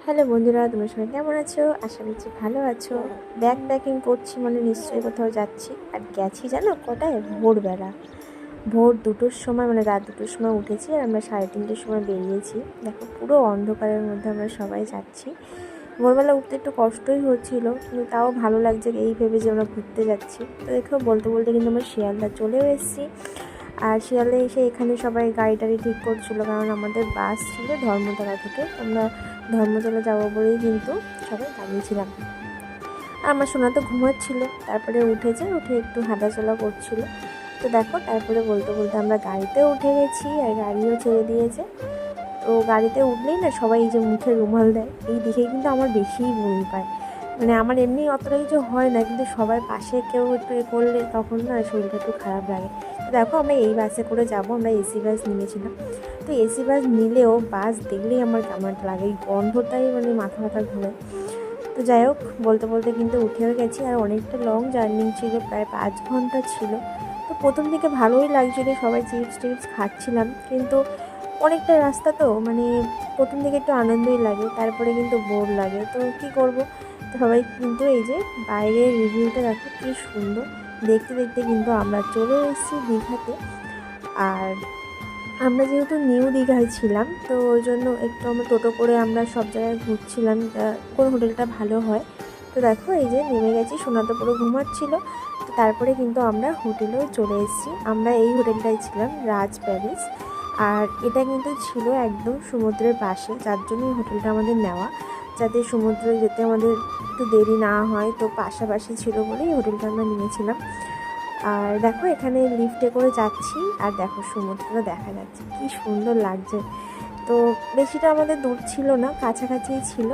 Hello বন্ধুরা, তোমরা সবাই কেমন আছো? আশা করছি ভালো আছো। ব্যাগ প্যাকিং করছি, মানে নিশ্চয়ই কোথাও যাচ্ছি। আর গেছি জানো কটায়? ভোরবেলা, ভোর 2টোর সময়, মানে রাত 2টোর সময় উঠেছি আর আমরা 3:30টার সময় বেরিয়েছি। দেখো পুরো অন্ধকারের মধ্যে আমরা সবাই যাচ্ছি। ভোরবেলা উঠতে একটু কষ্টই হচ্ছিল, কিন্তু তাও ভালো লাগছে এই ভেবে যে আমরা ঘুরতে যাচ্ছি। তো দেখো বলতে বলতে কিন্তু আমরা শিয়ালদা চলেও এসেছি। আর শিয়ালদা এসে এখানে সবাই গাড়ি টাড়ি ঠিক করছিলো, কারণ আমাদের বাস ছিল ধর্মতলা থেকে। আমরা ধর্মতলা যাবো বলেই কিন্তু সবাই দাঁড়িয়েছিলাম। আর আমার সোনা তো ঘুমাচ্ছিল, তারপরে উঠে একটু হাঁটাচলা করছিল। তো দেখো তারপরে বলতে বলতে আমরা গাড়িতে উঠে গেছি আর গাড়িও ছেড়ে দিয়েছে। তো গাড়িতে উঠলেই না সবাই এই যে মুখে রুমাল দেয়, এই দেখেই কিন্তু আমার বেশিই বমি পায়। মানে আমার এমনি অতটা কিছু হয় না, কিন্তু সবার পাশে কেউ একটু এ করলে তখন না শরীরটা একটু খারাপ লাগে। তো দেখো আমরা এই বাসে করে যাবো, আমরা এসি বাস নিয়েছিলাম। তো এসি বাস নিলেও বাস দেখলেই আমার কেমন লাগে, এই গন্ধটাই মানে মাথা ব্যথা ঘুরে। তো যাই হোক, বলতে বলতে কিন্তু উঠেও গেছি। আর অনেকটা লং জার্নি ছিল, প্রায় 5 ঘন্টা ছিল। তো প্রথম দিকে ভালোই লাগছিলো, সবাই চিপস টিপস খাচ্ছিলাম, কিন্তু অনেকটা রাস্তা তো মানে প্রথম দিকে একটু আনন্দই লাগে, তারপরে কিন্তু বোর লাগে। তো কী করব, তো সবাই কিন্তু এই যে বাইরের রিভিউটা দেখো কী সুন্দর। দেখতে দেখতে কিন্তু আমরা চলে এসেছি দীঘাতে। আর আমরা যেহেতু নিউ দীঘায় ছিলাম, তো ওই জন্য একটু আমরা টোটো করে আমরা সব জায়গায় ঘুরছিলাম, কোন হোটেলটা ভালো হয়। তো দেখো এই যে নেমে গেছি, সোনা তো পুরো ঘুমাচ্ছিল। তো তারপরে কিন্তু আমরা হোটেলেও চলে এসেছি। আমরা এই হোটেলটাই ছিলাম, রাজ প্যারিস। আর এটা কিন্তু ছিল একদম সমুদ্রের পাশে, যার জন্য এই হোটেলটা আমাদের নেওয়া, যাতে সমুদ্রে যেতে আমাদের একটু দেরি না হয়। তো পাশাপাশি ছিল বলেই হোটেলটা আমরা নিয়েছিলাম। আর দেখো এখানে লিফটে করে যাচ্ছি, আর দেখো সমুদ্রটা দেখা যাচ্ছে, কি সুন্দর লাগছে। তো বেশিটা আমাদের দূর ছিল না, কাছাকাছিই ছিল।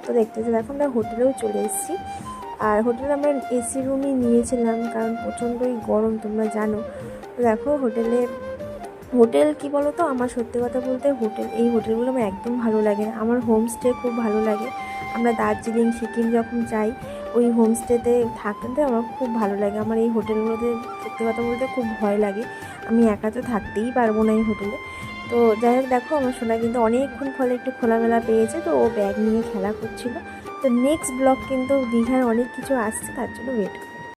তো দেখতে দেখো আমরা হোটেলেও চলে এসেছি। আর হোটেলে আমরা এসি রুমই নিয়েছিলাম, কারণ প্রচণ্ডই গরম তোমরা জানো। তো দেখো হোটেল কি বলো তো, আমার সত্যি কথা বলতে এই হোটেলগুলো আমার একদম ভালো লাগে না। আমার হোমস্টে খুব ভালো লাগে। আমরা দার্জিলিং সিকিম যখন যাই, ওই হোমস্টেতে থাকতে আমার খুব ভালো লাগে। আমার এই হোটেলগুলোতে সত্যি কথা বলতে খুব ভয় লাগে, আমি একা তো থাকতেই পারবো না এই হোটেলে। তো যাই হোক, দেখো আমার সোনা কিন্তু অনেকক্ষণ ফলে একটু খোলামেলা পেয়েছে, তো ও ব্যাগ নিয়ে খেলা করছিল। তো নেক্সট ব্লগ কিন্তু দীঘার অনেক কিছু আসছে, তার জন্য ওয়েট